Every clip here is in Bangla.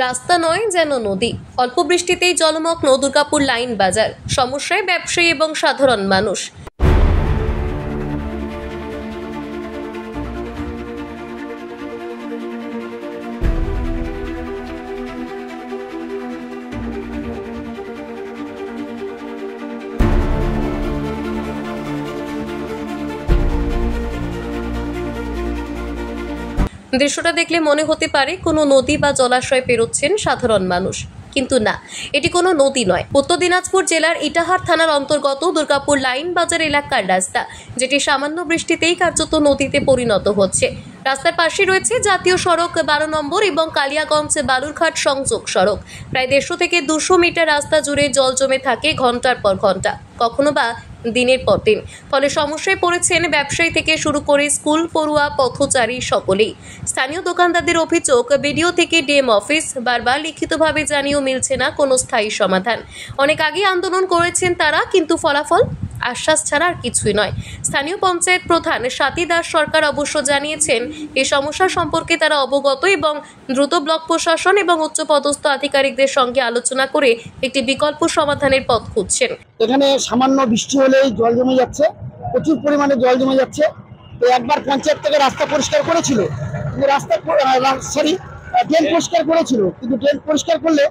রাস্তা নয় যেন নদী। অল্প বৃষ্টিতেই জলমগ্ন দুর্গাপুর লাইন বাজার। সমস্যায় ব্যবসায়ী এবং সাধারণ মানুষ। দৃশ্যটা দেখলে মনে হতে পারে কোনো নদী বা জলাশয় পেরোচ্ছেন সাধারণ মানুষ, কিন্তু না, এটি কোনো নদী নয়। উত্তর দিনাজপুর জেলার ইটাহার থানার অন্তর্গত দুর্গাপুর লাইন বাজার এলাকার রাস্তা, যেটি সামান্য বৃষ্টিতেই কার্যত নদীতে পরিণত হচ্ছে। রাস্তার পাশে রয়েছে জাতীয় সড়ক 12 নম্বর এবং কালিয়াগঞ্জ বালুরঘাট সংযোগ সড়ক। প্রায় 150 থেকে 200 মিটার রাস্তা জুড়ে জল জমে থাকে ঘন্টার পর ঘন্টা, কখনো বা দিনের পর দিন। ফলে সমস্যায় পড়েছেন ব্যবসায়ী থেকে শুরু করে স্কুল পড়ুয়া পথচারী সকলেই। স্থানীয় দোকানদারদের অভিযোগ, বিডিও থেকে ডিএম অফিস বারবার লিখিতভাবে জানিয়েও মিলছে না কোনো স্থায়ী সমাধান। অনেক আগে আন্দোলন করেছেন তারা, কিন্তু ফলাফল আশ্বাস ছাড়া আর কিছুই নয়। স্থানীয় পঞ্চায়েত প্রধান স্বাতী দাস সরকার অবশ্য জানিয়েছেন এই সমস্যা সম্পর্কে তারা অবগত এবং দ্রুত ব্লক প্রশাসন এবং উচ্চপদস্থ আধিকারিকদের সঙ্গে আলোচনা করে একটি বিকল্প সমাধানের পথ খুঁজছেন। এখানে সামান্য বৃষ্টি হলেই জল জমে যাচ্ছে, প্রচুর পরিমাণে জল জমে যাচ্ছে। তো একবার পঞ্চায়েত থেকে রাস্তা পরিষ্কার করেছিল, কিন্তু ড্রেন পরিষ্কার করেছিল, কিন্তু ড্রেন পরিষ্কার করলে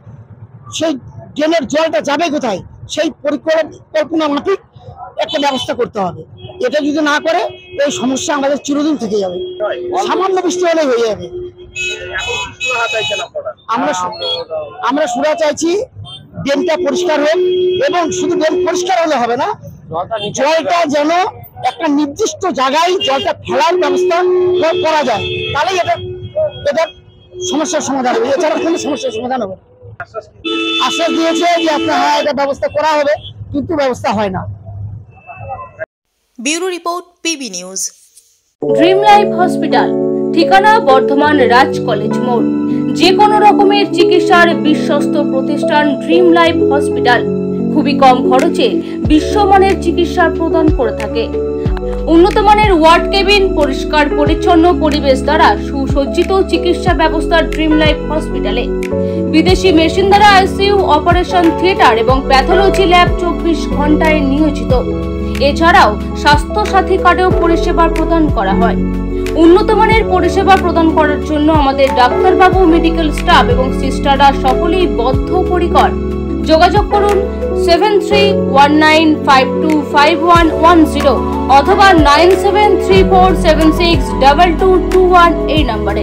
সেই ড্রেনের জলটা যাবে কোথায়, সেই পরিকল্পনা মাফিক একটা ব্যবস্থা করতে হবে। এটা যদি না করে এই সমস্যা আমাদের চিরদিন থেকে যাবে। সামান্য বৃষ্টি হলে হয়ে যাবে। আমরা সুরা চাইছি ড্রেনটা পরিষ্কার হোক, এবং শুধু ড্রেন পরিষ্কার হলে হবে না, জলটা যেন একটা নির্দিষ্ট জায়গায় জলটা ফেলার ব্যবস্থা করা যায়, তাহলেই এটা সমস্যার সমাধান হবে। এছাড়া কোনো সমস্যার সমাধান হবে। আশ্বাস দিয়েছে যে আপনার এটা ব্যবস্থা করা হবে, কিন্তু ব্যবস্থা হয় না। Bureau report, PB news. Dream life hospital, ঠিকানা বর্ধমান রাজ কলেজ মোড়। যে কোনো রকমের চিকিৎসার বিশ্বস্ত প্রতিষ্ঠান ড্রিম লাইফ হসপিটাল খুবই কম খরচে বিশ্বমানের চিকিৎসা প্রদান করে থাকে। উন্নত মানের ওয়ার্ড কেবিন, পরিষ্কার পরিচ্ছন্ন পরিবেশ দ্বারা সুসজ্জিত চিকিৎসা ব্যবস্থা ড্রিম লাইফ হসপিটালে। বিদেশি মেশিন দ্বারা আইসিইউ, অপারেশন থিয়েটার এবং প্যাথোলজি ল্যাব 24 ঘন্টায় নিয়োজিত। এছাড়াও স্বাস্থ্য সাথী কার্ডেও পরিষেবা প্রদান করা হয়। উন্নত মানের পরিষেবা প্রদান করার জন্য আমাদের ডাক্তারবাবু, মেডিকেল স্টাফ এবং সিস্টাররা সকলেই বদ্ধপরিকর। যোগাযোগ করুন 7319525110 অথবা 9734762221 এই নম্বরে।